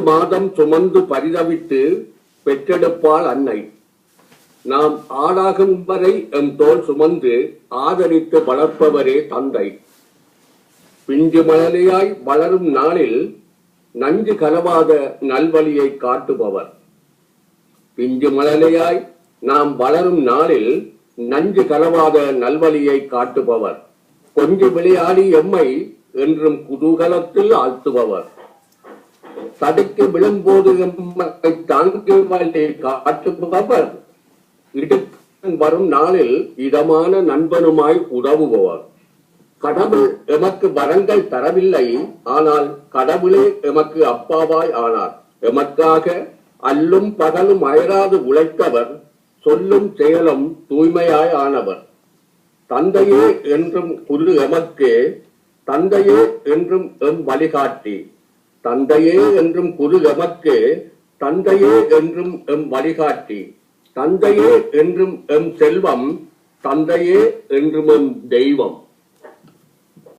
மாதம் சுமந்து பரிதவித்து பெற்றெடுப்பாள் அன்னை. நாம் ஆளாகும் வரை எம் தோள் சுமந்து ஆதரித்து வளர்ப்பவரே தந்தை. பிஞ்சு மழலையாய் வளரும் நாளில் நஞ்சு கலவாத நல்வழியை காட்டுபவர். பிஞ்சு மழலையாய் நாம் வளரும் நாளில் நஞ்சு கலவாத நல்வழியை காட்டுபவர். கொஞ்சு விளையாடி எம்மை என்றும் குதூகலத்தில் ஆழ்த்துபவர். தடுக்கி விழும்போது எம்மை தாங்கி வழி காட்டுபவர். இடுக்கன் வரும் நாளில் இதமான நண்பனுமாய் உதவுபவர். கடவுள் எமக்கு வரங்கள் தரவில்லை, ஆனால் கடவுளே எமக்கு அப்பாவாய் ஆனார். எமக்காக அல்லும் பகலும் அயராது உழைத்தவர், சொல்லும் செயலும் தூய்மையாய் ஆனவர். தந்தையே என்றும் குரு எமக்கு, தந்தையே என்றும் எம் வழிகாட்டி. தந்தையே என்றும் குரு எமக்கு, தந்தையே என்றும் எம் வழிகாட்டி. தந்தையே என்றும் எம் செல்வம், தந்தையே என்றும் எம் தெய்வம்.